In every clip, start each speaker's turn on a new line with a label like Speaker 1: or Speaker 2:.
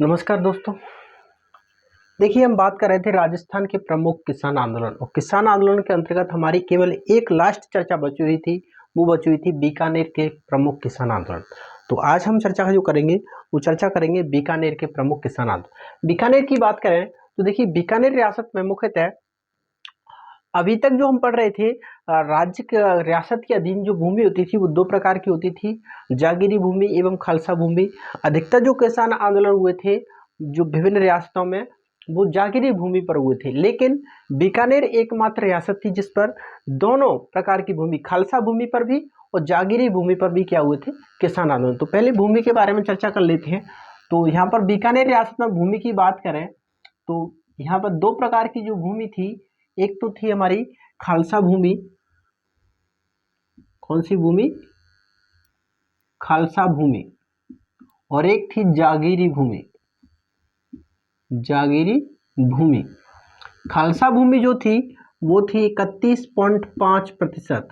Speaker 1: नमस्कार दोस्तों। देखिए, हम बात कर रहे थे राजस्थान के प्रमुख किसान आंदोलन, और किसान आंदोलन के अंतर्गत हमारी केवल एक लास्ट चर्चा बची हुई थी। वो बची हुई थी बीकानेर के प्रमुख किसान आंदोलन। तो आज हम चर्चा जो करेंगे वो चर्चा करेंगे बीकानेर के प्रमुख किसान आंदोलन। बीकानेर की बात करें तो देखिए, बीकानेर रियासत में मुख्यतः अभी तक जो हम पढ़ रहे थे, राज्य रियासत के अधीन जो भूमि होती थी वो दो प्रकार की होती थी, जागीरी भूमि एवं खालसा भूमि। अधिकतर जो किसान आंदोलन हुए थे जो विभिन्न रियासतों में, वो जागीरी भूमि पर हुए थे। लेकिन बीकानेर एकमात्र रियासत थी जिस पर दोनों प्रकार की भूमि, खालसा भूमि पर भी और जागीरी भूमि पर भी क्या हुए थे, किसान आंदोलन। तो पहले भूमि के बारे में चर्चा कर लेते हैं। तो यहाँ पर बीकानेर रियासत में भूमि की बात करें तो यहाँ पर दो प्रकार की जो भूमि थी, एक तो थी हमारी खालसा भूमि। कौन सी भूमि? खालसा भूमि। और एक थी जागीरी भूमि। जागीरी भूमि। खालसा भूमि जो थी वो थी 31.5%,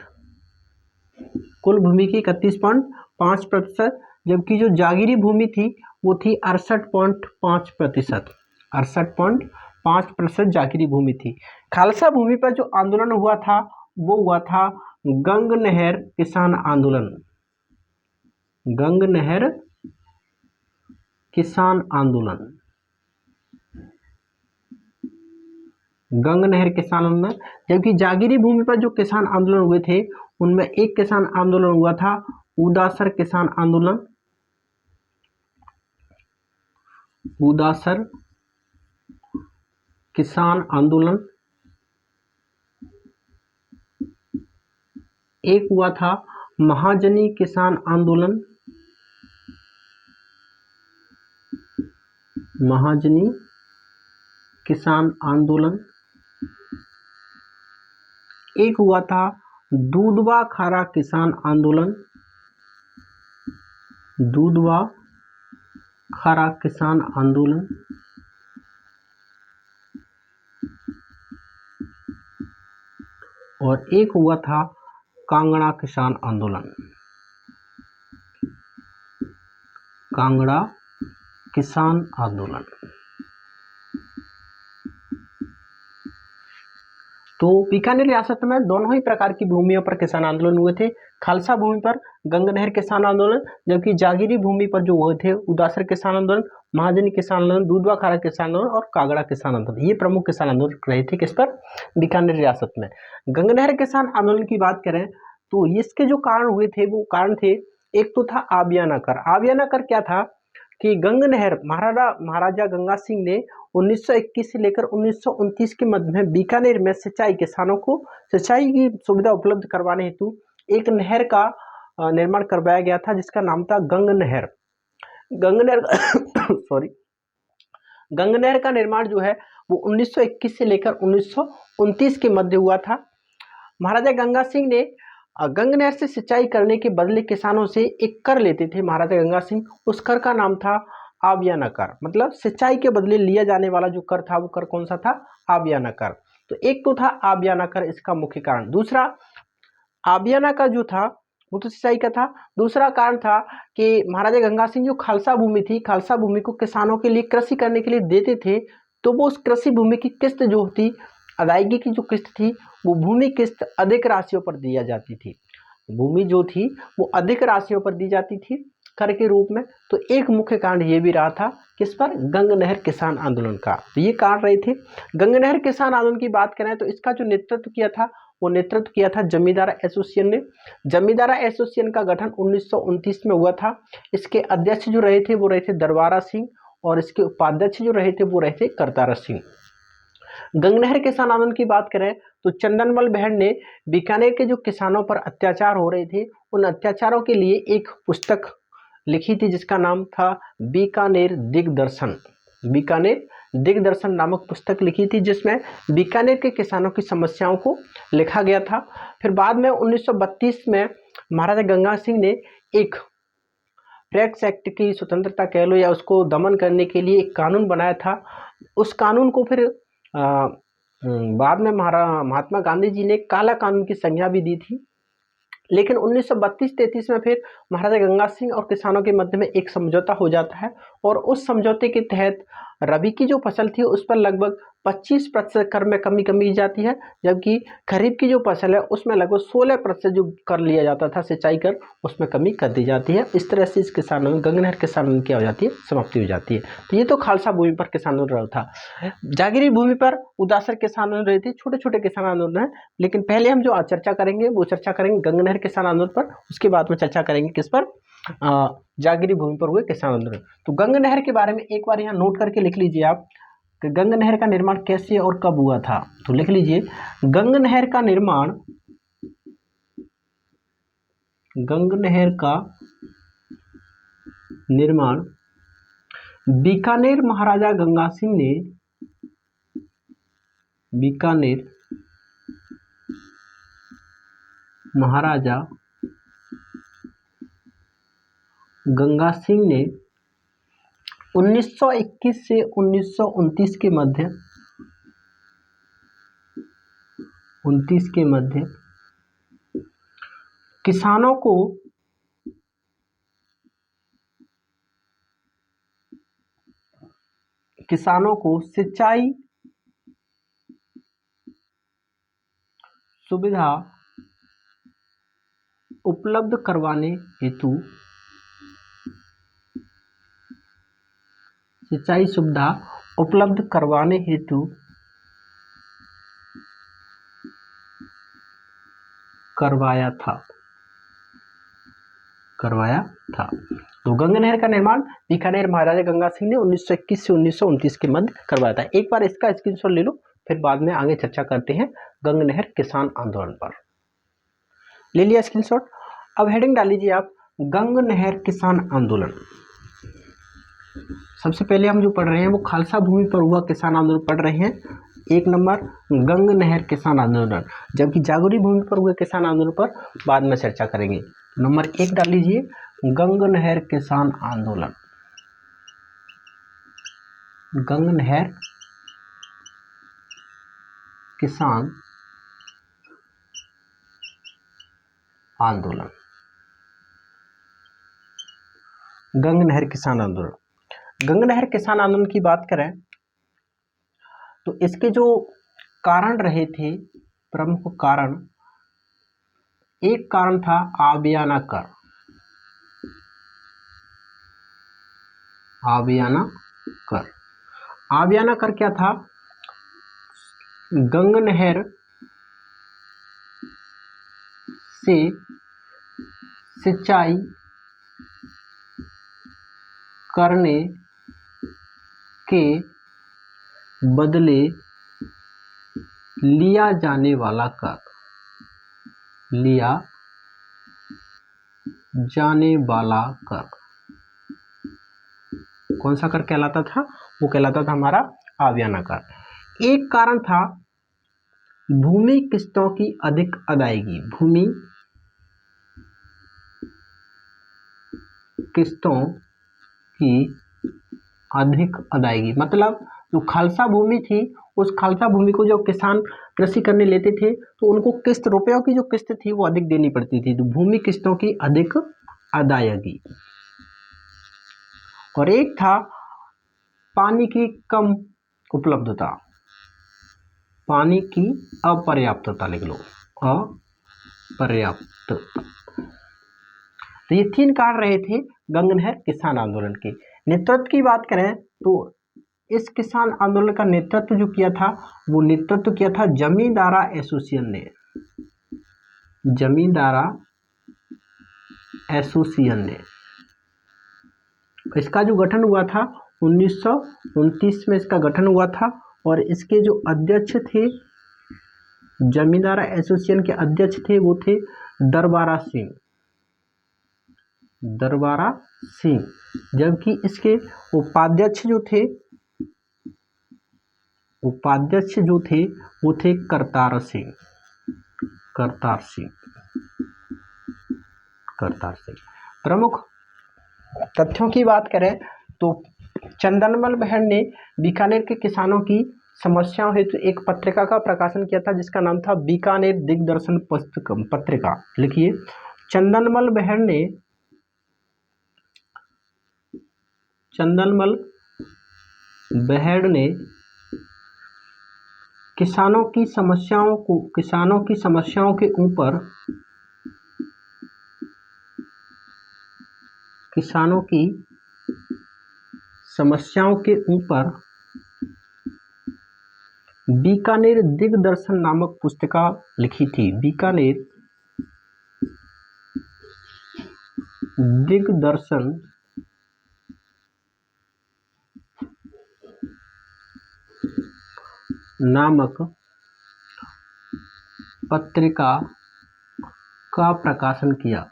Speaker 1: कुल भूमि की 31.5%, जबकि जो जागीरी भूमि थी वो थी 68.5%। 68.5% जागीरी भूमि थी। खालसा भूमि पर जो आंदोलन हुआ था वो हुआ था गंग नहर किसान आंदोलन। गंग नहर किसान आंदोलन। गंग नहर किसान आंदोलन। जबकि जागीरी भूमि पर जो किसान आंदोलन हुए थे उनमें एक किसान आंदोलन हुआ था उदासर किसान आंदोलन। उदासर किसान आंदोलन। एक हुआ था महाजनी किसान आंदोलन। महाजनी किसान आंदोलन। एक हुआ था दूधवा खारा किसान आंदोलन। दूधवा खारा किसान आंदोलन। और एक हुआ था कांगड़ा किसान आंदोलन। कांगड़ा किसान आंदोलन। तो बीकानेर रियासत में दोनों ही प्रकार की भूमियों पर किसान आंदोलन हुए थे। खालसा भूमि पर गंग नहर किसान आंदोलन, जबकि जागीरी भूमि पर जो हुए थे उदासर किसान आंदोलन, महाजनी किसान आंदोलन, दूधवा खारा किसान आंदोलन और कागड़ा किसान आंदोलन। ये प्रमुख किसान आंदोलन रहे थे किस पर? बीकानेर रियासत में। गंग नहर किसान आंदोलन की बात करें तो इसके जो कारण हुए थे वो कारण थे, एक तो था आबियाना कर। आबियाना कर क्या था कि गंग नहर महाराजा गंगा सिंह ने 1921 से लेकर 1929 के मध्य में बीकानेर में किसानों को सिंचाई की सुविधा उपलब्ध करवाने हेतु एक नहर का निर्माण करवाया गया था जिसका नाम था गंग नहर। गंग नहर सॉरी गंग नहर का निर्माण जो है वो 1921 से लेकर 1929 के मध्य हुआ था। महाराजा गंगा सिंह ने गंग नहर से सिंचाई करने के बदले किसानों से एक कर लेते थे महाराजा गंगा सिंह। उस कर का नाम था आबियाना कर, मतलब सिंचाई के बदले लिया जाने वाला जो कर था वो कर कौन सा था? आबियाना कर। तो एक तो था आबियाना कर, इसका मुख्य कारण। दूसरा, आबियाना का जो था वो तो सिंचाई का था। दूसरा कारण था कि महाराजा गंगा सिंह जो खालसा भूमि थी, खालसा भूमि को किसानों के लिए कृषि करने के लिए देते थे, तो वो उस कृषि भूमि की किस्त जो थी, अदायगी की जो किस्त थी, वो भूमि किस्त अधिक राशियों पर दिया जाती थी। भूमि जो थी वो अधिक राशियों पर दी जाती थी कर के रूप में। तो एक मुख्य कारण ये भी रहा था किस पर? गंग नहर किसान आंदोलन का। तो ये कारण रहे थे। गंग नहर किसान आंदोलन की बात करें तो इसका जो नेतृत्व किया था वो नेतृत्व किया था जमींदारा एसोसिएशन ने। जमींदारा एसोसिएशन का गठन 1929 में हुआ था। इसके अध्यक्ष जो रहे थे वो रहे थे दरबारा सिंह, और इसके उपाध्यक्ष जो रहे थे वो रहे थे करतारा सिंह। गंग नहर किसान आंदोलन की बात करें तो चंदनमल बहन ने बीकानेर के जो किसानों पर अत्याचार हो रहे थे उन अत्याचारों के लिए एक पुस्तक लिखी थी जिसका नाम था बीकानेर दिग्दर्शन। बीकानेर दिग्दर्शन नामक पुस्तक लिखी थी जिसमें बीकानेर के किसानों की समस्याओं को लिखा गया था। फिर बाद में 1932 में महाराजा गंगा सिंह ने एक प्रेस एक्ट की स्वतंत्रता कह लो या उसको दमन करने के लिए एक कानून बनाया था। उस कानून को फिर बाद में महात्मा गांधी जी ने काला कानून की संज्ञा भी दी थी। लेकिन 1932-33 में फिर महाराजा गंगा सिंह और किसानों के मध्य में एक समझौता हो जाता है और उस समझौते के तहत रबी की जो फसल थी उस पर लगभग 25% कर में कमी की जाती है, जबकि खरीफ की जो फसल है उसमें लगभग 16% जो कर लिया जाता था सिंचाई कर, उसमें कमी कर दी जाती है। इस तरह से इस किसान आंदोलन, गंगा नहर किसान आंदोलन क्या हो जाती है, समाप्ति हो जाती है। तो ये तो खालसा भूमि पर किसान आंदोलन था। जागीरी भूमि पर उदासर किसान आंदोलन रहे थे, छोटे छोटे किसान आंदोलन है। लेकिन पहले हम जो चर्चा करेंगे वो चर्चा करेंगे गंगा नहर किसान आंदोलन पर, उसके बाद में चर्चा करेंगे किस पर, जागीरी भूमि पर हुए किसान आंदोलन। तो गंगा नहर के बारे में एक बार यहाँ नोट करके लिख लीजिए आप कि गंगा नहर का निर्माण कैसे और कब हुआ था। तो लिख लीजिए गंगा नहर का निर्माण बीकानेर महाराजा गंगा सिंह ने, बीकानेर महाराजा गंगा सिंह ने 1921 से 1929 के मध्य किसानों को सिंचाई सुविधा उपलब्ध करवाने हेतु करवाया था। तो गंगा नहर का निर्माण बीकानेर महाराजा गंगा सिंह ने 1921 से 1929 के मध्य करवाया था। एक बार इसका स्क्रीनशॉट ले लो, फिर बाद में आगे चर्चा करते हैं गंगा नहर किसान आंदोलन पर। ले लिया स्क्रीनशॉट। अब हेडिंग डाल लीजिए आप, गंगा नहर किसान आंदोलन। सबसे पहले हम जो पढ़ रहे हैं वो खालसा भूमि पर हुआ किसान आंदोलन पढ़ रहे हैं। 1 नंबर गंगा नहर किसान आंदोलन, जबकि जागीरी भूमि पर हुए किसान आंदोलन पर बाद में चर्चा करेंगे। नंबर 1 डाल लीजिए, गंगा नहर किसान आंदोलन। गंगा नहर किसान आंदोलन। गंगा नहर किसान आंदोलन, गंगा नहर किसान आंदोलन की बात करें तो इसके जो कारण रहे थे, प्रमुख कारण, एक कारण था आबियाना कर। आबियाना कर क्या था? गंगा नहर से सिंचाई करने के बदले लिया जाने वाला कर, कौन सा कर कहलाता था? वो कहलाता था हमारा आबियाना कर। एक कारण था भूमि किस्तों की अधिक अदायगी। भूमि किस्तों की अधिक अदायगी मतलब जो खालसा भूमि थी, उस खालसा भूमि को जो किसान कृषि करने लेते थे तो उनको किस्त, रुपयों की जो किस्त थी वो अधिक देनी पड़ती थी। तो भूमि किस्तों की अधिक अदायगी। और एक था पानी की कम उपलब्धता, पानी की अपर्याप्तता, लिख लो अपर्याप्तता। तो ये 3 कारण रहे थे गंगा नहर किसान आंदोलन के। नेतृत्व की बात करें तो इस किसान आंदोलन का नेतृत्व जो किया था वो नेतृत्व किया था जमींदारा एसोसिएशन ने। जमींदारा एसोसिएशन ने। इसका जो गठन हुआ था 1929 में इसका गठन हुआ था और इसके जो अध्यक्ष थे, जमींदारा एसोसिएशन के अध्यक्ष थे वो थे दरबारा सिंह, जबकि इसके उपाध्यक्ष जो थे वो थे करतार सिंह। प्रमुख तथ्यों की बात करें तो चंदनमल बहन ने बीकानेर के किसानों की समस्याओं हेतु एक पत्रिका का प्रकाशन किया था जिसका नाम था बीकानेर दिग्दर्शन पत्रिका। लिखिए, चंदनमल बहेड़ ने किसानों की समस्याओं के ऊपर बीकानेर दिग्दर्शन नामक पुस्तिका लिखी थी। बीकानेर दिग्दर्शन नामक पत्रिका का प्रकाशन किया।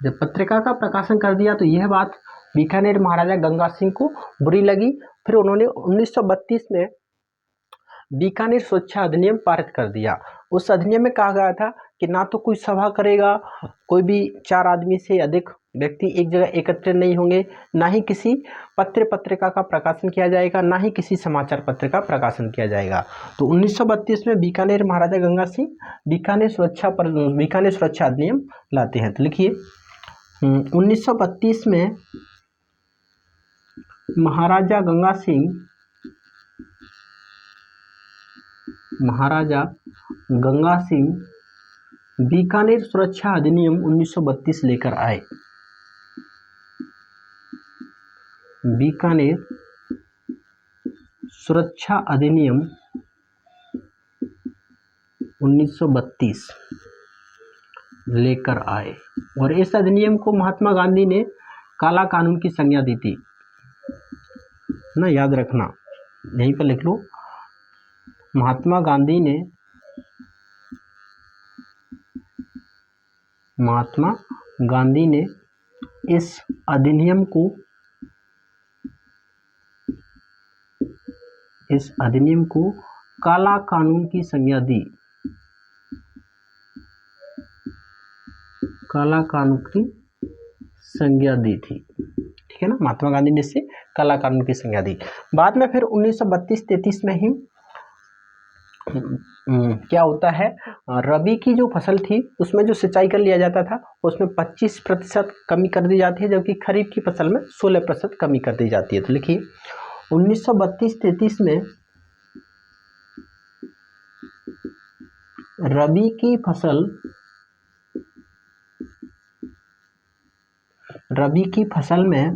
Speaker 1: जब पत्रिका का प्रकाशन कर दिया तो यह बात बीकानेर महाराजा गंगा सिंह को बुरी लगी। फिर उन्होंने 1932 में बीकानेर सुरक्षा अधिनियम पारित कर दिया। उस अधिनियम में कहा गया था कि ना तो कोई सभा करेगा, कोई भी 4 आदमी से अधिक व्यक्ति एक जगह एकत्रित नहीं होंगे, ना ही किसी पत्रिका का प्रकाशन किया जाएगा, ना ही किसी समाचार पत्र का प्रकाशन किया जाएगा। तो 1932 में बीकानेर महाराजा गंगा सिंह बीकानेर सुरक्षा अधिनियम लाते हैं। तो लिखिए 1932 में महाराजा गंगा सिंह बीकानेर सुरक्षा अधिनियम 1932 लेकर आए। बीकानेर सुरक्षा अधिनियम 1932 लेकर आए और इस अधिनियम को महात्मा गांधी ने काला कानून की संज्ञा दी थी ना, याद रखना, यहीं पर लिख लो। महात्मा गांधी ने इस अधिनियम को काला कानून की संज्ञा दी। काला कानून की संज्ञा दी थी, ठीक है ना। महात्मा गांधी ने इसे काला कानून की संज्ञा दी। बाद में फिर 1932-33 में ही क्या होता है, रबी की जो फसल थी उसमें जो सिंचाई कर लिया जाता था उसमें 25% कमी कर दी जाती है, जबकि खरीफ की फसल में 16% कमी कर दी जाती है। तो लिखिए 1932-33 में रबी की फसल में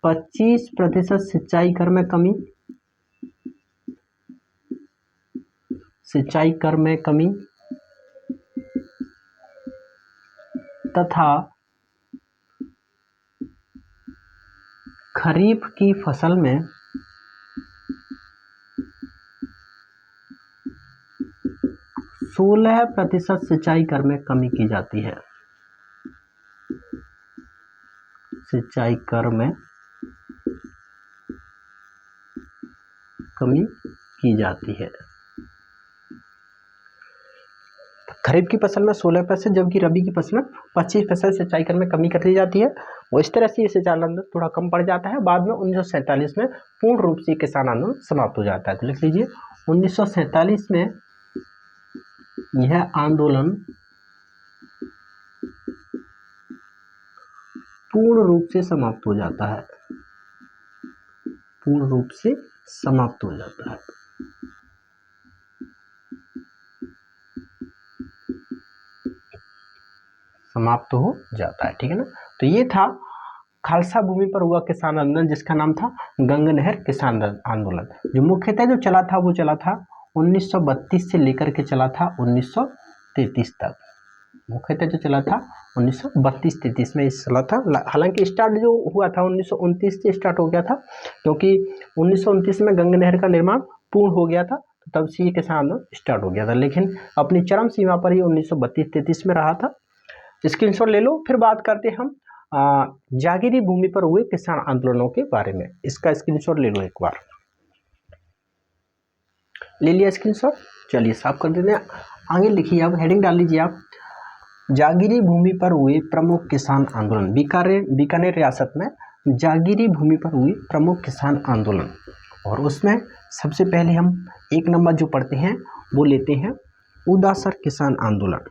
Speaker 1: 25% सिंचाई कर में कमी तथा खरीफ की फसल में 16% सिंचाई कर में कमी की जाती है। सिंचाई कर में कमी की जाती है। खरीफ की फसल में 16%, जबकि रबी की फसल में 25% सिंचाई कर में कमी कर दी जाती है। और इस तरह से ये सिंचाई आंदोलन थोड़ा कम पड़ जाता है। बाद में 1947 में पूर्ण रूप से किसान आंदोलन समाप्त हो जाता है। तो लिख लीजिए 1947 में यह आंदोलन पूर्ण रूप से समाप्त हो जाता है। पूर्ण रूप से समाप्त हो जाता है। समाप्त हो जाता है, ठीक है ना। तो ये था खालसा भूमि पर हुआ किसान आंदोलन, जिसका नाम था गंगा नहर किसान आंदोलन। जो मुख्यतः जो चला था वो चला था 1932 से लेकर के चला था 1933 तक। मुख्यतः जो चला था 1932-33 में इस चला था। हालांकि स्टार्ट जो हुआ था 1929 से स्टार्ट हो गया था, क्योंकि 1929 में गंगा नहर का निर्माण पूर्ण हो गया था, तो तब से ये किसान आंदोलन स्टार्ट हो गया था। लेकिन अपनी चरम सीमा पर ही 1932-33 में रहा था। स्क्रीनशॉट ले लो। फिर बात करते हम जागीरी भूमि पर हुए किसान आंदोलनों के बारे में। इसका स्क्रीनशॉट ले लो एक बार। ले लिया स्क्रीनशॉट, चलिए साफ कर देते हैं। आगे लिखिए, अब हेडिंग डाल लीजिए आप, जागीरी भूमि पर हुए प्रमुख किसान आंदोलन। बीकानेर रियासत में जागीरी भूमि पर हुए प्रमुख किसान आंदोलन, और उसमें सबसे पहले हम 1 नंबर जो पढ़ते हैं वो लेते हैं उदासर किसान आंदोलन।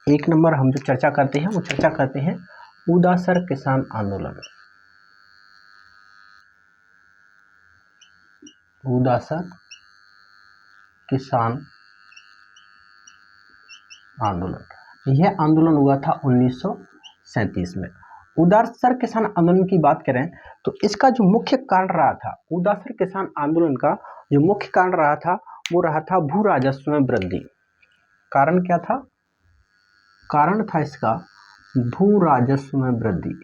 Speaker 1: एक नंबर हम जो चर्चा करते हैं वो चर्चा करते हैं उदासर किसान आंदोलन। उदासर किसान आंदोलन, यह आंदोलन हुआ था 1937 में। उदासर किसान आंदोलन की बात करें तो इसका जो मुख्य कारण रहा था, उदासर किसान आंदोलन का जो मुख्य कारण रहा था वो रहा था भू राजस्व में वृद्धि। कारण क्या था? कारण था इसका भू राजस्व में वृद्धि।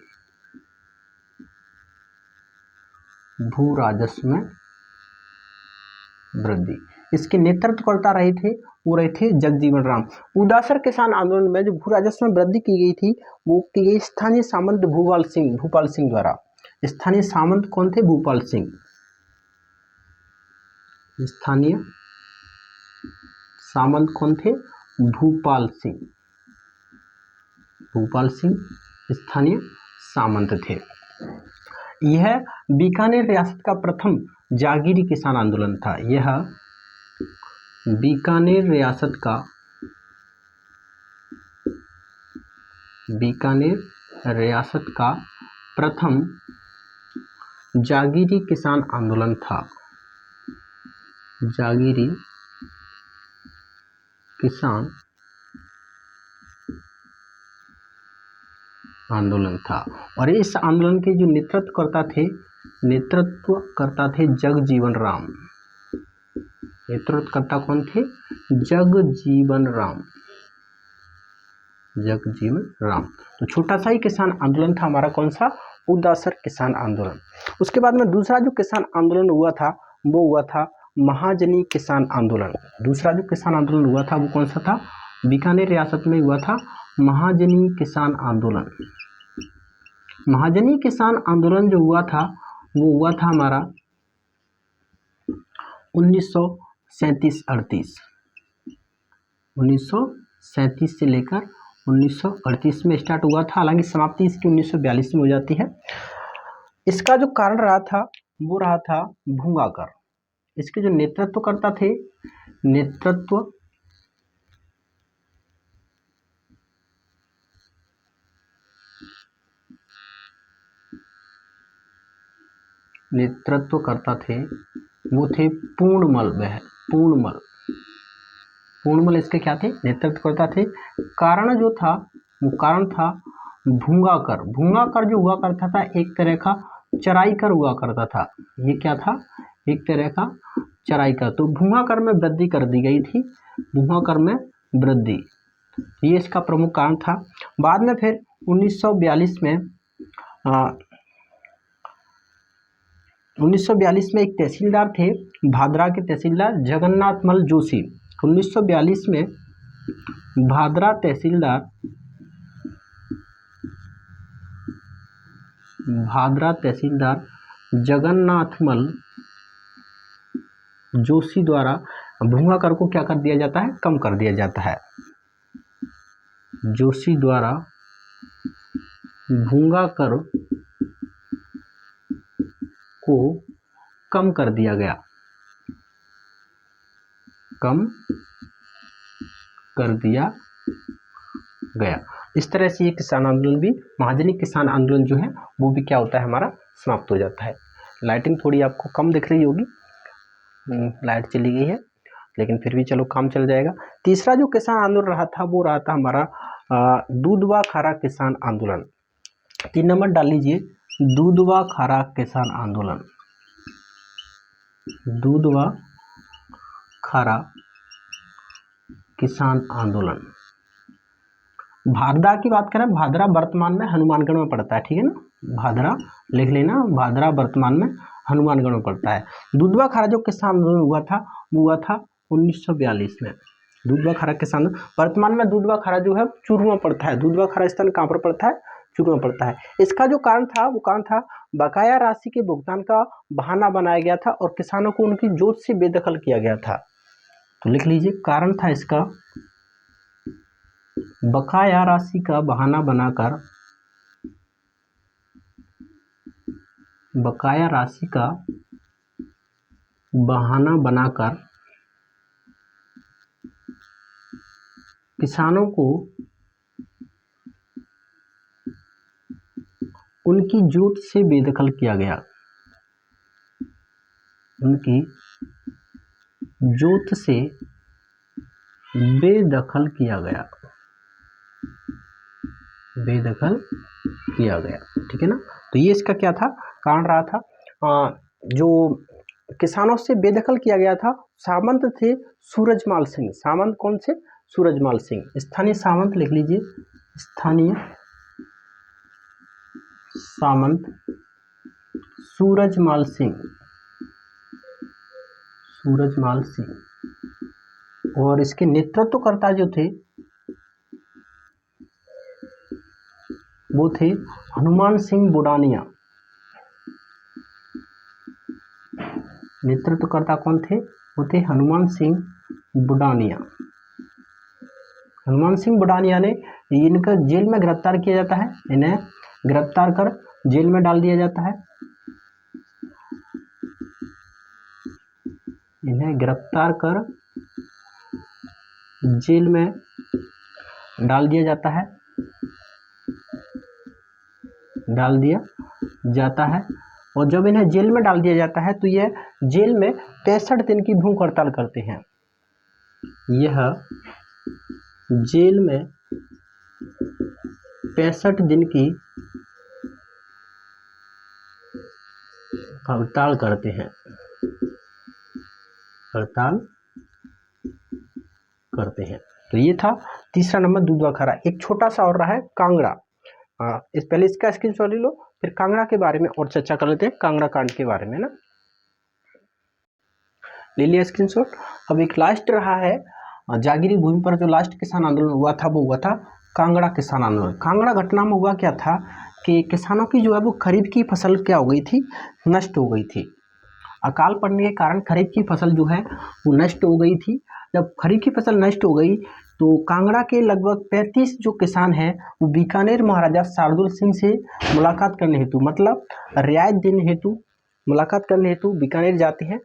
Speaker 1: भू राजस्व में वृद्धि। इसके नेतृत्वकर्ता रहे थे जगजीवन राम। उदासर किसान आंदोलन में जो भू राजस्व में वृद्धि की गई थी वो की गई स्थानीय सामंत भूपाल सिंह द्वारा। स्थानीय सामंत कौन थे? भूपाल सिंह। स्थानीय सामंत कौन थे? भूपाल सिंह। भूपाल सिंह स्थानीय सामंत थे। यह बीकानेर रियासत का प्रथम जागीरी किसान आंदोलन था। यह बीकानेर रियासत का प्रथम जागीरी किसान आंदोलन था। जागीरी किसान आंदोलन था। और इस आंदोलन के जो नेतृत्वकर्ता थे जगजीवन राम। नेतृत्वकर्ता कौन थे? जगजीवन राम। तो छोटा सा ही किसान आंदोलन था हमारा, कौन सा? उदासर किसान आंदोलन। उसके बाद में दूसरा जो किसान आंदोलन हुआ था वो हुआ था महाजनी किसान आंदोलन। दूसरा जो किसान आंदोलन हुआ था वो कौन सा था? बीकानेर रियासत में हुआ था महाजनी किसान आंदोलन। महाजनी किसान आंदोलन जो हुआ था वो हुआ था हमारा 1937-38। 1937 से लेकर 1938 में स्टार्ट हुआ था। हालांकि समाप्ति इसकी 1942 में हो जाती है। इसका जो कारण रहा था वो रहा था भूंगाकर। इसके जो नेतृत्वकर्ता थे, नेतृत्वकर्ता थे वो थे पूर्णमल इसके क्या थे? नेतृत्वकर्ता थे। कारण जो था वो कारण था भूंगाकर। भूंगाकर जो हुआ करता था एक तरह का चराईकर हुआ करता था। ये क्या था? एक तरह का चराईकर। तो भूंगाकर में वृद्धि कर दी गई थी। भूंगाकर में वृद्धि, ये इसका प्रमुख कारण था। बाद में फिर 1942 में एक तहसीलदार थे, भादरा के तहसीलदार जगन्नाथमल जोशी। 1942 में भादरा तहसीलदार जगन्नाथमल जोशी द्वारा भूंगाकर को क्या कर दिया जाता है? कम कर दिया जाता है। जोशी द्वारा भूंगाकर को कम कर दिया गया। इस तरह से ये किसान आंदोलन भी, महाजनी किसान आंदोलन जो है वो भी क्या होता है हमारा? समाप्त हो जाता है। लाइटिंग थोड़ी आपको कम दिख रही होगी, लाइट चली गई है, लेकिन फिर भी चलो काम चल जाएगा। तीसरा जो किसान आंदोलन रहा था वो रहा था हमारा दूधवा खारा किसान आंदोलन। 3 नंबर डाल लीजिए, दूधवा खारा किसान आंदोलन। दूधवा खारा किसान आंदोलन। भादरा की बात करें, भादरा वर्तमान में हनुमानगढ़ में पड़ता है, ठीक है ना? भादरा लिख लेना, भादरा वर्तमान में हनुमानगढ़ में पड़ता है। दूधवा खारा जो किसान आंदोलन हुआ था वो हुआ था 1942 में। दूधवा खारा किसान, वर्तमान में दूधवा खारा जो है चूरू में पड़ता है। दूधवा खारा स्थान कहाँ पर पड़ता है? चूरू में पड़ता है। इसका जो कारण था वो कारण था बकाया राशि के भुगतान का बहाना बनाया गया था और किसानों को उनकी जोत से बेदखल किया गया था। तो लिख लीजिए, कारण था इसका बकाया राशि का बहाना बनाकर, बकाया राशि का बहाना बनाकर किसानों को उनकी जोत से बेदखल किया गया, उनकी जोत से बेदखल किया गया, बेदखल किया गया। ठीक है ना। तो ये इसका क्या था, कारण रहा था। जो किसानों से बेदखल किया गया था, सामंत थे सूरजमाल सिंह। सामंत कौन से? सूरजमाल सिंह। स्थानीय सामंत लिख लीजिए, स्थानीय सामंत सूरजमाल सिंह, सूरजमाल सिंह। और इसके नेतृत्वकर्ता जो थे वो थे हनुमान सिंह बुडानिया। नेतृत्वकर्ता कौन थे? वो थे हनुमान सिंह बुडानिया। हनुमान सिंह बुडानिया ने इनका जेल में गिरफ्तार किया जाता है, इन्हें गिरफ्तार कर जेल में डाल दिया जाता है, इन्हें गिरफ्तार कर जेल में डाल दिया जाता है, डाल दिया जाता है। और जब इन्हें जेल में डाल दिया जाता है तो यह जेल में 65 दिन की भूख हड़ताल करते हैं। यह जेल में 65 दिन की हड़ताल करते हैं, हड़ताल करते हैं। तो ये था तीसरा नंबर दूधवा खरा। एक छोटा सा और रहा है कांगड़ा। इस पहले इसका स्क्रीनशॉट ले लो, फिर कांगड़ा के बारे में और चर्चा कर लेते हैं, कांगड़ा कांड के बारे में ना। ले लिया स्क्रीनशॉट। अब एक लास्ट रहा है जागीरी भूमि पर जो लास्ट किसान आंदोलन हुआ था वो हुआ था कांगड़ा किसान आंदोलन। कांगड़ा घटना में हुआ क्या था कि किसानों की जो है वो खरीफ की फसल क्या हो गई थी, नष्ट हो गई थी। अकाल पड़ने के कारण खरीफ की फसल जो है वो नष्ट हो गई थी। जब खरीफ की फसल नष्ट हो गई तो कांगड़ा के लगभग 35 जो किसान हैं वो बीकानेर महाराजा शार्दुल सिंह से मुलाकात करने हेतु, मतलब रियायत देने हेतु, मुलाकात करने हेतु बीकानेर जाते हैं।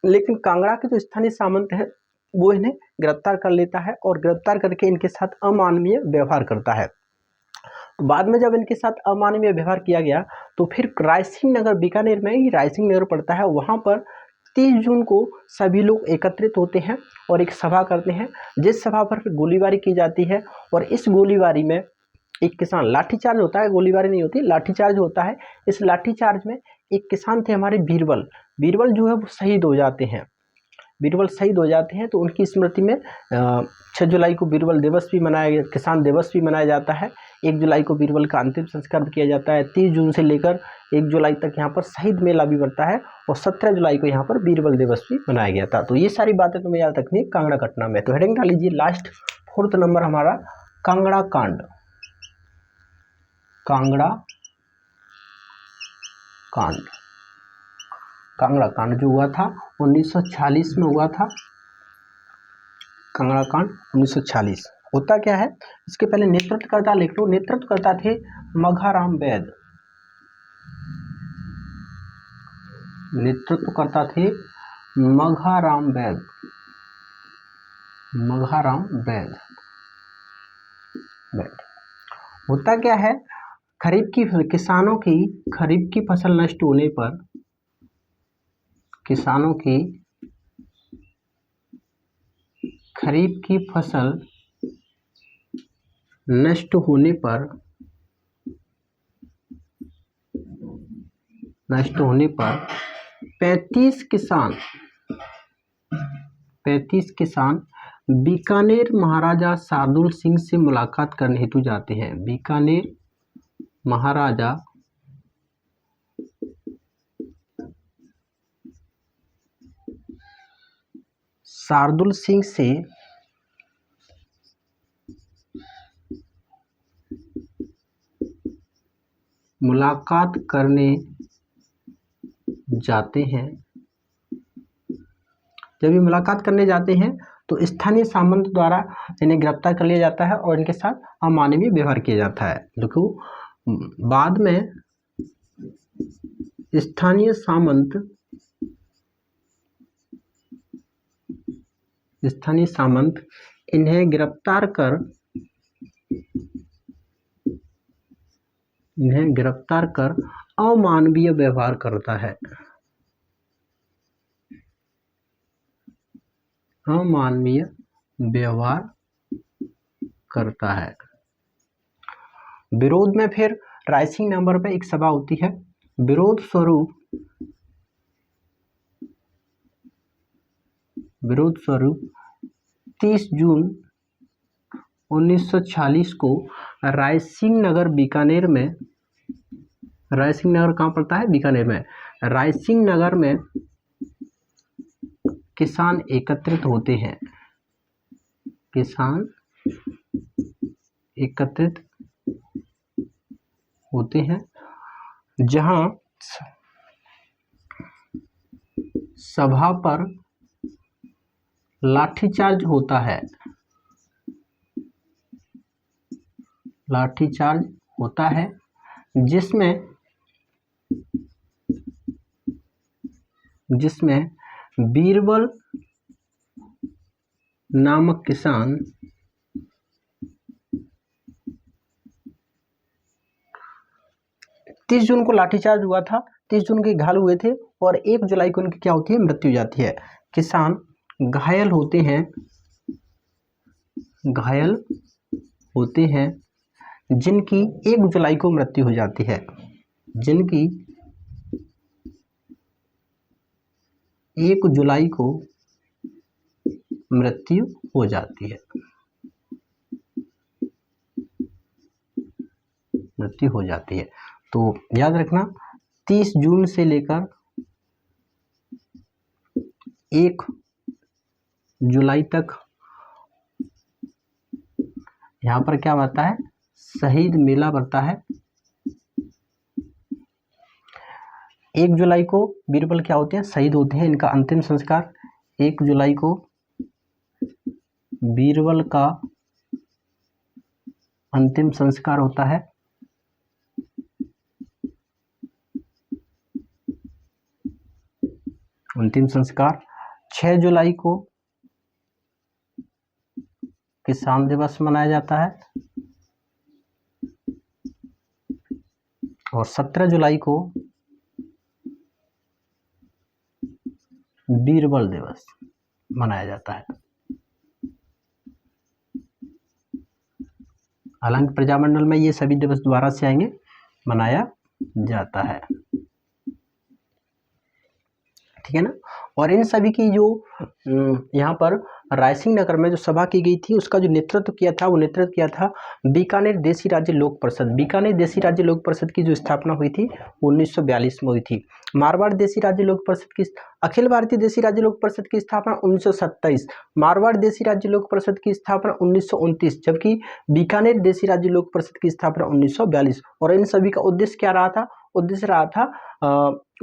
Speaker 1: लेकिन कांगड़ा के जो स्थानीय सामंत है वो इन्हें गिरफ्तार कर लेता है और गिरफ्तार करके इनके साथ अमानवीय व्यवहार करता है। तो बाद में जब इनके साथ अमानवीय व्यवहार किया गया तो फिर रायसिंह नगर, बीकानेर में ही रायसिंह नगर पड़ता है, वहाँ पर 30 जून को सभी लोग एकत्रित होते हैं और एक सभा करते हैं, जिस सभा पर फिर गोलीबारी की जाती है। और इस गोलीबारी में एक किसान, लाठीचार्ज होता है, गोलीबारी नहीं होती, लाठीचार्ज होता है। इस लाठीचार्ज में एक किसान थे हमारे बीरबल, बीरबल जो है वो शहीद हो जाते हैं, बीरबल शहीद हो जाते हैं। तो उनकी स्मृति में 6 जुलाई को बीरबल दिवस भी मनाया, किसान दिवस भी मनाया जाता है। 1 जुलाई को बीरबल का अंतिम संस्कार किया जाता है। 30 जून से लेकर 1 जुलाई तक यहाँ पर शहीद मेला भी बढ़ता है और 17 जुलाई को यहाँ पर बीरबल दिवस भी मनाया गया था। तो ये सारी बातें तुम्हें याद रखनी है कांगड़ा घटना में। तो हेडिंग डाल लीजिए लास्ट 4th नंबर हमारा कांगड़ा कांड। कांगड़ा कांड, कांगड़ा कांड जो हुआ था 1946 में हुआ था। कांगड़ा कांड 1946 होता क्या है, इसके पहले नेतृत्वकर्ता लिख लो। नेतृत्वकर्ता थे मघाराम वैद, नेतृत्वकर्ता थे मघाराम वैद, मघाराम वैद। होता क्या है, खरीफ की, किसानों की खरीफ की फसल नष्ट होने पर, किसानों की खरीफ की फसल नष्ट होने पर, नष्ट होने पर 35 किसान बीकानेर महाराजा शार्दुल सिंह से मुलाकात करने हेतु जाते हैं। बीकानेर महाराजा शार्दुल सिंह से मुलाकात करने जाते हैं। जब ये मुलाकात करने जाते हैं तो स्थानीय सामंत द्वारा इन्हें गिरफ्तार कर लिया जाता है और इनके साथ अमानवीय व्यवहार किया जाता है। देखो बाद में स्थानीय सामंत स्थानीय सामंत इन्हें गिरफ्तार कर अमानवीय व्यवहार करता है। अमानवीय व्यवहार करता है। विरोध में फिर रायसिंह नगर पे एक सभा होती है। विरोध स्वरूप 30 जून 1946 को रायसिंह नगर बीकानेर में, रायसिंह नगर कहाँ पड़ता है? बीकानेर में। रायसिंह नगर में किसान एकत्रित होते हैं। किसान एकत्रित होते हैं जहां सभा पर लाठीचार्ज होता है। लाठीचार्ज होता है जिसमें बीरबल नामक किसान 30 जून को लाठीचार्ज हुआ था, 30 जून के घायल हुए थे और 1 जुलाई को उनकी क्या होती है? मृत्यु हो जाती है। किसान घायल होते हैं जिनकी 1 जुलाई को मृत्यु हो जाती है। जिनकी 1 जुलाई को मृत्यु हो जाती है। मृत्यु हो जाती है। तो याद रखना 30 जून से लेकर 1 जुलाई तक यहाँ पर क्या बनता है? शहीद मेला बनता है। 1 जुलाई को बीरबल क्या होते हैं? शहीद होते हैं। इनका अंतिम संस्कार 1 जुलाई को बीरबल का अंतिम संस्कार होता है। अंतिम संस्कार 6 जुलाई को किसान दिवस मनाया जाता है और 17 जुलाई को बीरबल दिवस मनाया जाता है। हालांकि प्रजामंडल में ये सभी दिवस दोबारा से आएंगे, मनाया जाता है। ठीक है ना। और इन सभी की जो यहाँ पर रायसिंह नगर में जो सभा की गई थी उसका जो नेतृत्व किया था, वो नेतृत्व किया था बीकानेर देसी राज्य लोक परिषद। बीकानेर देसी राज्य लोक परिषद की जो स्थापना हुई थी 1942 में हुई थी। मारवाड़ देसी राज्य लोक परिषद की, अखिल भारतीय देसी राज्य लोक परिषद की स्थापना 1927, मारवाड़ देसी राज्य लोक परिषद की स्थापना 1929, जबकि बीकानेर देसी राज्य लोक परिषद की स्थापना 1942। और इन सभी का उद्देश्य क्या रहा था? उद्देश्य रहा था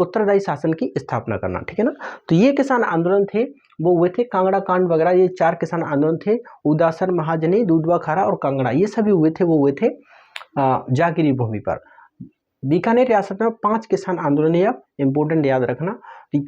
Speaker 1: उत्तरदायी शासन की स्थापना करना। ठीक है ना। तो ये किसान आंदोलन थे वो हुए थे। कांगड़ा कांड वगैरह ये 4 किसान आंदोलन थे। उदासर, महाजनी, दूधवा खारा और कांगड़ा, ये सभी हुए थे, वो हुए थे जागीरी भूमि पर। बीकानेर रियासत में 5 किसान आंदोलन है, इंपोर्टेंट याद रखना।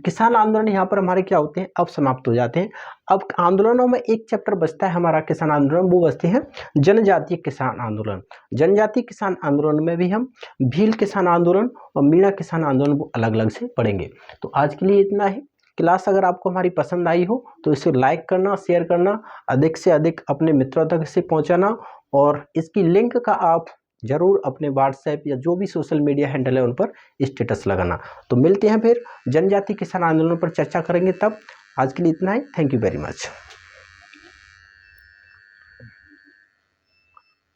Speaker 1: किसान आंदोलन यहाँ पर हमारे क्या होते हैं? अब समाप्त हो जाते हैं। अब आंदोलनों में एक चैप्टर बचता है हमारा किसान आंदोलन, वो बचते हैं जनजातीय किसान आंदोलन। जनजातीय किसान आंदोलन में भी हम भील किसान आंदोलन और मीणा किसान आंदोलन को अलग अलग से पढ़ेंगे। तो आज के लिए इतना ही। क्लास अगर आपको हमारी पसंद आई हो तो इसे लाइक करना, शेयर करना, अधिक से अधिक अपने मित्रों तक इसे पहुंचाना और इसकी लिंक का आप जरूर अपने व्हाट्सएप या जो भी सोशल मीडिया हैंडल है उन पर स्टेटस लगाना। तो मिलते हैं फिर जनजातीय किसान आंदोलन पर चर्चा करेंगे तब। आज के लिए इतना ही। Thank you very much.